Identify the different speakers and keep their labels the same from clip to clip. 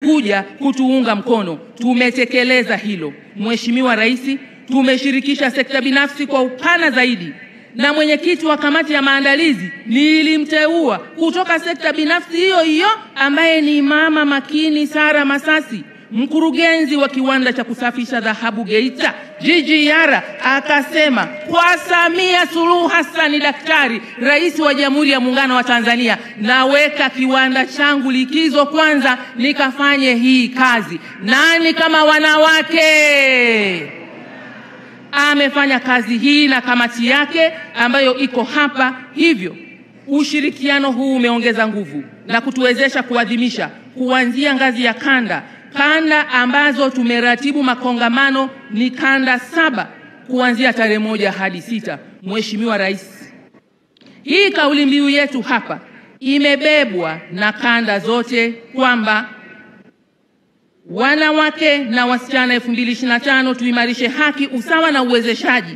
Speaker 1: kuja kutuunga mkono. Tumetekeleza hilo. Mheshimiwa Rais, tumeshirikisha sekta binafsi kwa upana zaidi, na mwenyekiti wa kamati ya maandalizi nilimteua kutoka sekta binafsi hiyo hiyo ambaye ni Mama Makini Sara Masasi, mkurugenzi wa kiwanda cha kusafisha dhahabu Geita GGR, akasema kwa Samia Suluhu Hassan Daktari, Rais wa Jamhuri ya Muungano wa Tanzania, naweka kiwanda changu likizo kwanza nikafanye hii kazi. Nani kama wanawake? Amefanya kazi hii na kamati yake ambayo iko hapa. Hivyo ushirikiano huu umeongeza nguvu na kutuwezesha kuadhimisha kuanzia ngazi ya kanda ambazo tumeratibu makongamano ni kanda 7 kuanzia tarehe 1 hadi 6. Mheshimiwa Rais, hii kauli mbiu yetu hapa imebebwa na kanda zote kwamba wanawake na wasichana 2025 tuimarishe haki, usawa na uwezeshaji.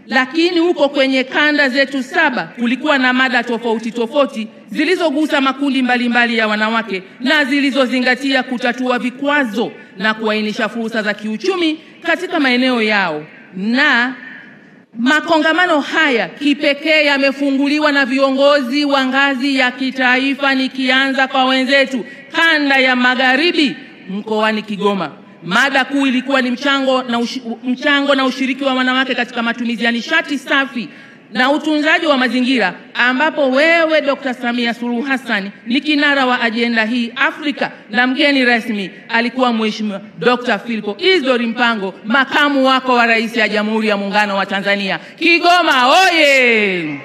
Speaker 1: Lakini huko kwenye kanda zetu 7 kulikuwa na mada tofauti tofauti zilizogusa makundi mbalimbali ya wanawake na zilizozingatia kutatua vikwazo na kuainisha fursa za kiuchumi katika maeneo yao. Na makongamano haya kipekee yamefunguliwa na viongozi wa ngazi ya kitaifa, nikianza kwa wenzetu kanda ya Magharibi mkoani Kigoma. Mada kuu ilikuwa ni mchango na ushiriki wa wanawake katika matumizi ya nishati safi na utunzaji wa mazingira, ambapo wewe Dr. Samia Suluhu Hassan ni kinara wa ajenda hii Afrika, na mgeni rasmi alikuwa Mheshimiwa Dr. Philip Isdor Mpango, makamu wako wa Rais ya Jamhuri ya Muungano wa Tanzania. Kigoma oye!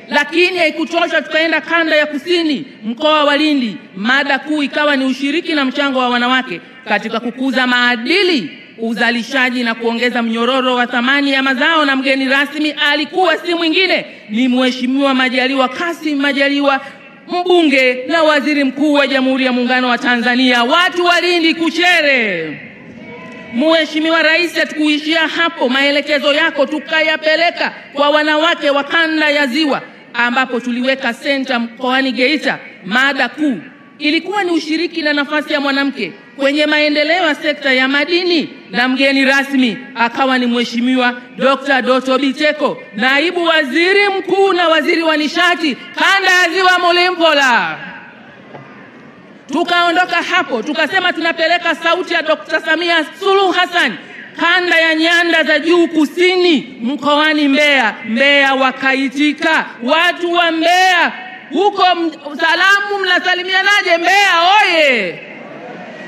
Speaker 1: Lakini haikutosha, tukaenda kanda ya Kusini mkoa wa Lindi. Mada kuu ikawa ni ushiriki na mchango wa wanawake katika kukuza maadili, uzalishaji na kuongeza mnyororo wa thamani ya mazao, na mgeni rasmi alikuwa si mwingine ni Mheshimiwa Majaliwa Kassim Majaliwa, mbunge na waziri mkuu wa Jamhuri ya Muungano wa Tanzania. Watu wa Lindi kuchere. Mheshimiwa Rais, hatukuishia hapo. Maelekezo yako tukayapeleka kwa wanawake wa kanda ya Ziwa, ambapo tuliweka senta mkoani Geita. Mada kuu ilikuwa ni ushiriki na nafasi ya mwanamke kwenye maendeleo ya sekta ya madini, na mgeni rasmi akawa ni Mheshimiwa Dr. Doto Biteko, naibu waziri mkuu na waziri wa nishati kanda ya Ziwa Mulimpola. Tukaondoka hapo tukasema tunapeleka sauti ya Dr. Samia Suluhu Hassan kanda ya Nyanda za Juu Kusini mkoani Mbeya. Mbeya wakaitika. Watu wa Mbeya huko salamu mnasalimianaje Mbeya oye?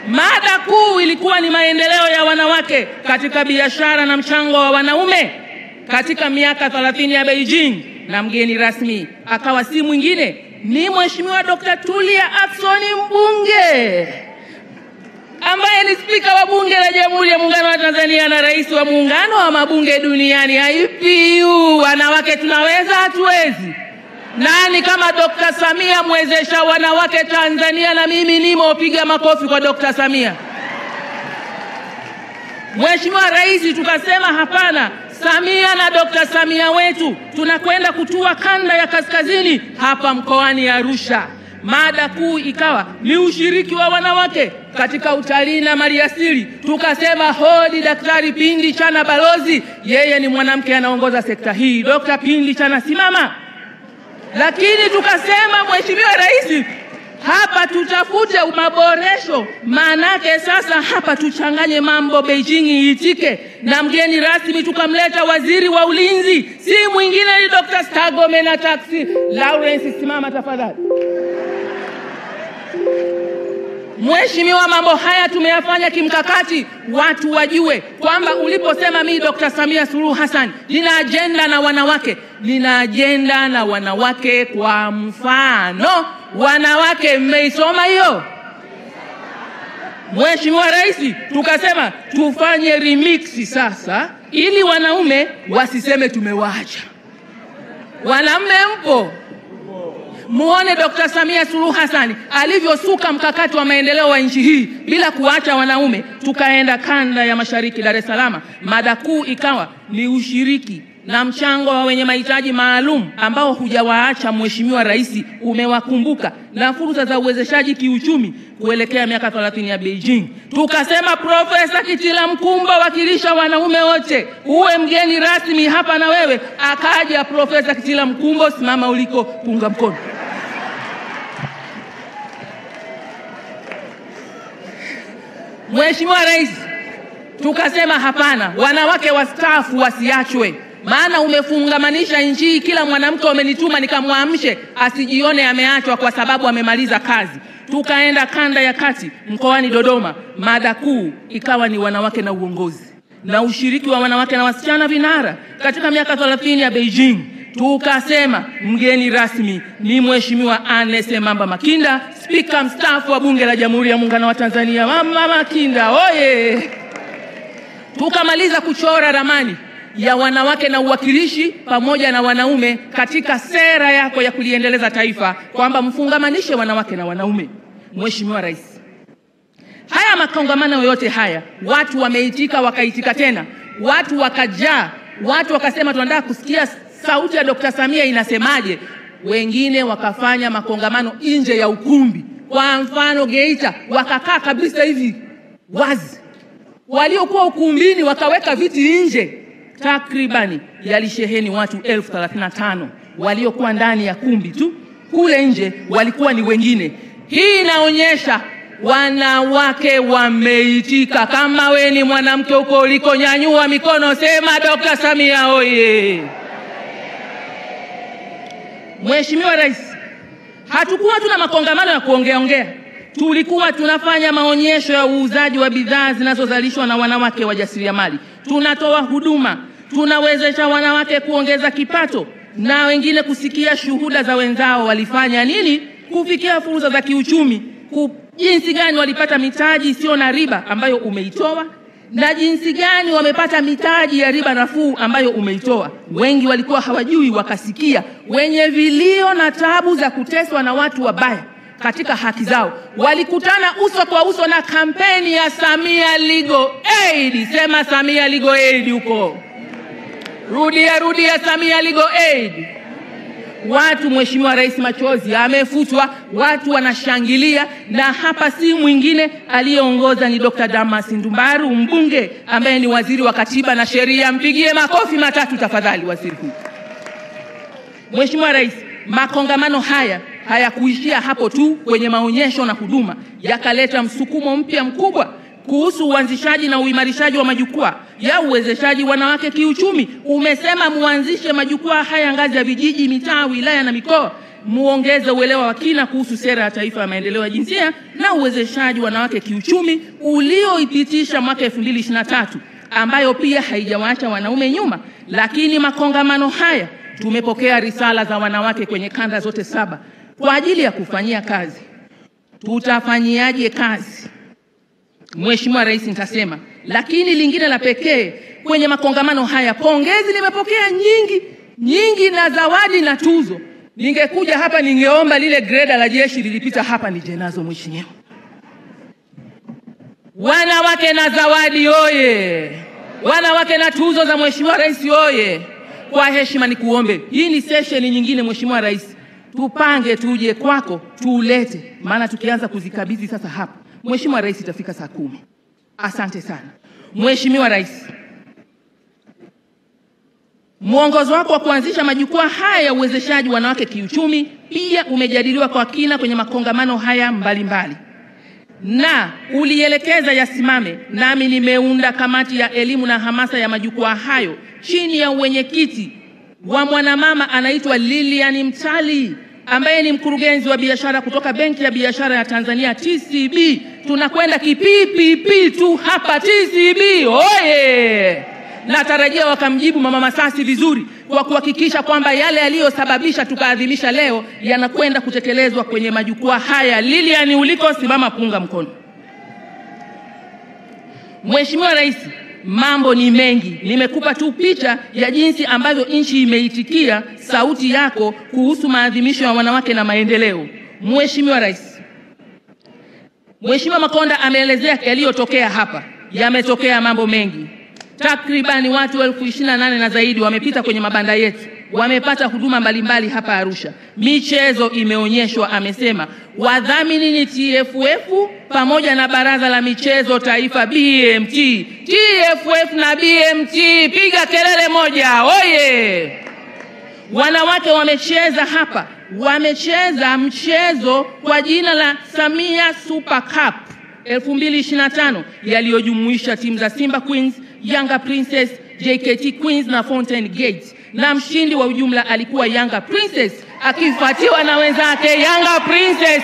Speaker 1: Mada kuu ilikuwa ni maendeleo ya wanawake katika biashara na mchango wa wanaume katika miaka 30 ya Beijing, na mgeni rasmi akawa si mwingine ni Mheshimiwa Dr. Tulia Ackson, mbunge ambaye ni spika wa bunge la Jamhuri ya Muungano wa Tanzania na rais wa muungano wa mabunge duniani IPU. Wanawake tunaweza, hatuwezi? Nani kama Dr. Samia mwezesha wanawake Tanzania? Na mimi nimo, piga makofi kwa Dr. Samia. Mheshimiwa Rais, tukasema hapana, Samia na Dr. Samia wetu tunakwenda kutua kanda ya kaskazini hapa mkoani Arusha. Mada kuu ikawa ni ushiriki wa wanawake katika utalii na maliasili. Tukasema hodi Daktari Pindi Chana balozi, yeye ni mwanamke anaongoza sekta hii. Dr. Pindi Chana simama. Lakini tukasema Mheshimiwa Rais, hapa tutafute maboresho, manake sasa hapa tuchanganye mambo, Beijing iitike. Na mgeni rasmi tukamleta waziri wa ulinzi, si mwingine ni Dr. Stergomena Tax Lawrence. Simama tafadhali. Mheshimiwa, mambo haya tumeyafanya kimkakati. Watu wajue kwamba uliposema mimi Dr. Samia Suluhu Hassan nina ajenda na wanawake, nina ajenda na wanawake kwa mfano. Wanawake mmeisoma hiyo? Mheshimiwa Rais, tukasema tufanye remix sasa ili wanaume wasiseme tumewaacha. Wanaume mpo? Muone Dr. Samia Suluhu Hassan alivyosuka mkakati wa maendeleo wa nchi hii bila kuacha wanaume. Tukaenda kanda ya Mashariki, Dar es Salaam. Mada kuu ikawa ni ushiriki na mchango wa wenye mahitaji maalum ambao hujawaacha Mheshimiwa Rais umewakumbuka, na fursa za uwezeshaji kiuchumi kuelekea miaka 30 ya Beijing. Tukasema Profesa Kitila Mkumbo, wakilisha wanaume wote, uwe mgeni rasmi hapa na wewe. Akaja Profesa Kitila Mkumbo, simama uliko, punga mkono. Mheshimiwa Rais, tukasema hapana, wanawake wastaafu wasiachwe, maana umefungamanisha nchi. Kila mwanamke umenituma nikamwamshe asijione ameachwa kwa sababu amemaliza kazi. Tukaenda kanda ya kati mkoani Dodoma, mada kuu ikawa ni wanawake na uongozi na ushiriki wa wanawake na wasichana vinara katika miaka 30 ya Beijing. Tukasema mgeni rasmi ni Mheshimiwa Anne Semamba Makinda, spika mstaafu wa Bunge la Jamhuri ya Muungano wa Tanzania. Mama Makinda oye! Tukamaliza kuchora ramani ya wanawake na uwakilishi pamoja na wanaume katika sera yako ya kuliendeleza taifa, kwamba mfungamanishe wanawake na wanaume. Mheshimiwa Rais, haya makongamano yote haya watu wameitika, wakaitika tena, watu wakajaa, watu wakasema tunataka kusikia sauti ya Dr. Samia inasemaje. Wengine wakafanya makongamano nje ya ukumbi. Kwa mfano Geita wakakaa kabisa hivi wazi, waliokuwa ukumbini wakaweka viti nje. Takribani yalisheheni watu 1035. Waliokuwa ndani ya kumbi tu, kule nje walikuwa ni wengine. Hii inaonyesha wanawake wameitika. Kama we ni mwanamke uko uliko, nyanyua mikono, sema Dr. Samia oye! Mheshimiwa Rais, hatukuwa tuna makongamano ya kuongea. Tulikuwa tunafanya maonyesho ya uuzaji wa bidhaa zinazozalishwa na wanawake wajasiriamali. Tunatoa huduma, tunawezesha wanawake kuongeza kipato na wengine kusikia shuhuda za wenzao walifanya nini kufikia fursa za kiuchumi, jinsi gani walipata mitaji isiyo na riba ambayo umeitoa, na jinsi gani wamepata mitaji ya riba nafuu ambayo umeitoa. Wengi walikuwa hawajui, wakasikia. Wenye vilio na taabu za kuteswa na watu wabaya katika haki zao walikutana uso kwa uso na kampeni ya Samia Legal Aid. Sema Samia Legal Aid huko. Rudia Samia Legal Aid. Watu, Mheshimiwa Rais, machozi amefutwa, watu wanashangilia, na hapa si mwingine aliyeongoza ni Dr. Damas Ndumbaru, mbunge ambaye ni waziri wa Katiba na Sheria. Mpigie makofi matatu tafadhali waziri huyu. Mheshimiwa Rais, makongamano haya hayakuishia hapo tu kwenye maonyesho na huduma, yakaleta msukumo mpya mkubwa kuhusu uanzishaji na uimarishaji wa majukwaa ya uwezeshaji wanawake kiuchumi. Umesema muanzishe majukwaa haya ngazi ya vijiji, mitaa, wilaya na mikoa, muongeze uelewa wa kina kuhusu sera ya taifa ya maendeleo ya jinsia na uwezeshaji wanawake kiuchumi ulioipitisha mwaka 2023, ambayo pia haijawaacha wanaume nyuma. Lakini makongamano haya tumepokea risala za wanawake kwenye kanda zote 7 kwa ajili ya kufanyia kazi. Tutafanyiaje kazi? Mheshimiwa Rais, nitasema. Lakini lingine la pekee kwenye makongamano haya, pongezi nimepokea nyingi na zawadi na tuzo. Ningekuja hapa ningeomba lile greda la jeshi lilipita hapa nije nazo mheshimiwa. Wanawake na zawadi oye! Wanawake na tuzo za Mheshimiwa Rais oye! Kwa heshima nikuombe, hii ni session nyingine Mheshimiwa Rais, tupange tuje kwako tuulete, maana tukianza kuzikabidhi sasa hapa Mheshimiwa Rais itafika saa 10. Asante sana. Mheshimiwa Rais, mwongozo wako wa kuanzisha majukwaa haya ya uwezeshaji wanawake kiuchumi pia umejadiliwa kwa kina kwenye makongamano haya mbalimbali, na ulielekeza yasimame. Nami nimeunda kamati ya elimu na hamasa ya majukwaa hayo chini ya uwenyekiti wa mwanamama anaitwa Lilian Mtali, ambaye ni mkurugenzi wa biashara kutoka Benki ya Biashara ya Tanzania TCB. Tunakwenda kipipi tu hapa TCB oye! Natarajia wakamjibu Mama Masasi vizuri kwa kuhakikisha kwamba yale aliyosababisha tukaadhimisha leo yanakwenda kutekelezwa kwenye majukwaa haya. Lilian, uliko, simama, punga mkono. Mheshimiwa Rais, mambo ni mengi. Nimekupa tu picha ya jinsi ambavyo nchi imeitikia sauti yako kuhusu maadhimisho ya wanawake na maendeleo. Mheshimiwa Rais, Mheshimiwa Makonda ameelezea yaliyotokea hapa. Yametokea mambo mengi. Takribani watu 28,000 na zaidi wamepita kwenye mabanda yetu, wamepata huduma mbalimbali hapa Arusha. Michezo imeonyeshwa, amesema. Wadhamini ni TFF pamoja na Baraza la Michezo Taifa BMT. TFF na BMT, piga kelele moja, oye! Wanawake wamecheza hapa, wamecheza mchezo kwa jina la Samia Super Cup 2025 yaliyojumuisha timu za Simba Queens, Yanga Princess, JKT Queens na Fountain Gate. Na mshindi wa ujumla alikuwa Yanga Princess akifuatiwa na wenzake Yanga Princess,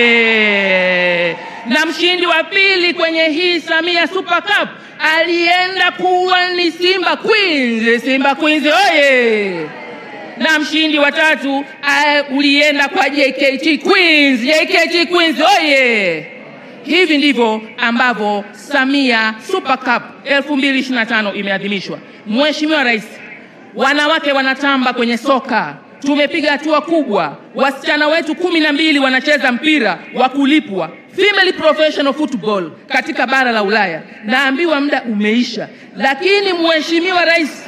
Speaker 1: oye! Na mshindi wa pili kwenye hii Samia Super Cup alienda kuwa ni Simba Queens, Simba Queens, oye! Na mshindi wa tatu ulienda kwa JKT Queens, JKT Queens, oye! Hivi ndivyo ambavyo Samia Super Cup 2025 imeadhimishwa. Mheshimiwa Rais, wanawake wanatamba kwenye soka. Tumepiga hatua kubwa. Wasichana wetu 12 wanacheza mpira wa kulipwa, female professional football, katika bara la Ulaya. Naambiwa muda umeisha, lakini Mheshimiwa Rais,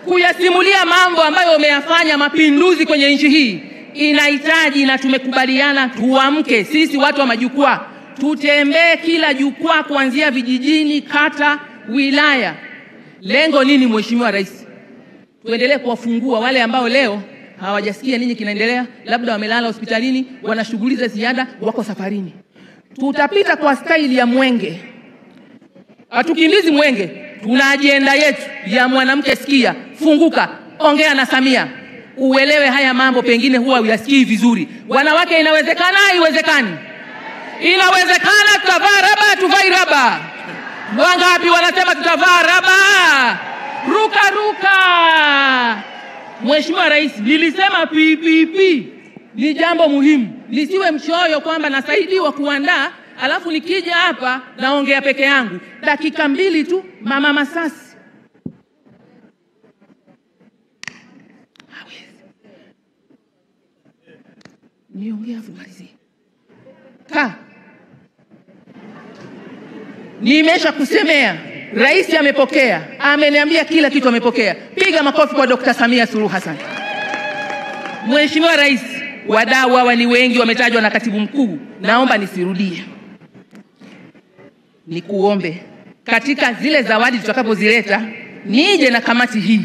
Speaker 1: kuyasimulia mambo ambayo umeyafanya mapinduzi kwenye nchi hii inahitaji, na tumekubaliana tuamke sisi watu wa majukwaa, tutembee kila jukwaa kuanzia vijijini, kata, wilaya. Lengo nini Mheshimiwa Rais? Tuendelee kuwafungua wale ambao leo hawajasikia nini kinaendelea, labda wamelala hospitalini, wana shughuli za ziada, wako safarini. Tutapita kwa staili ya mwenge. Hatukimbizi mwenge. Tuna ajenda yetu ya mwanamke sikia, funguka, ongea na Samia. Uelewe haya mambo pengine huwa uyasikii vizuri. Wanawake, inawezekana, haiwezekani? Inawezekana. Tutavaa raba, tuvai raba. Wangapi wanasema tutavaa raba? Ruka ruka. Mheshimiwa Rais, nilisema PPP ni jambo muhimu. Nisiwe mchoyo kwamba nasaidiwa kuandaa, alafu nikija hapa naongea peke yangu. Dakika 2 tu, Mama Masasi. Niongea fumalizi. Nimesha kusemea. Rais amepokea, ameniambia kila kitu amepokea. Piga makofi kwa Dr. Samia Suluhu Hassan. Mheshimiwa Rais, wadau hawa ni wengi, wametajwa na Katibu Mkuu. Naomba nisirudie. Nikuombe katika zile zawadi tutakapozileta, nije na kamati hii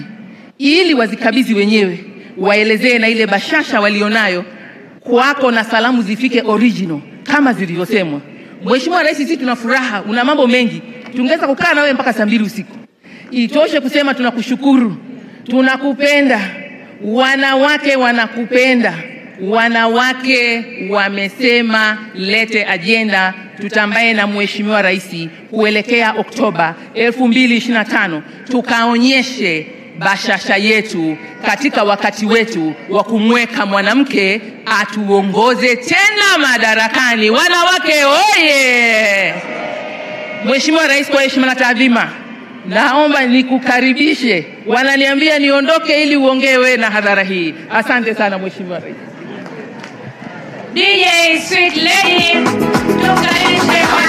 Speaker 1: ili wazikabidhi wenyewe, waelezee na ile bashasha walionayo kwako, na salamu zifike original kama zilivyosemwa. Mheshimiwa Rais, sisi tuna furaha, una mambo mengi. Tungeweza kukaa na wewe mpaka saa 2 usiku. Itoshe kusema tunakushukuru, tunakupenda. Wanawake wanakupenda. Wanawake wamesema lete agenda, tutambaye na Mheshimiwa Rais kuelekea Oktoba 2025, tukaonyeshe bashasha yetu katika wakati wetu wa kumweka mwanamke atuongoze tena madarakani. Wanawake oye! Mheshimiwa Rais, kwa heshima na taadhima, naomba nikukaribishe. Wananiambia niondoke ili uongee wewe na hadhara hii. Asante sana Mheshimiwa Rais.
Speaker 2: DJ Sweet Lady, tukalishe kwa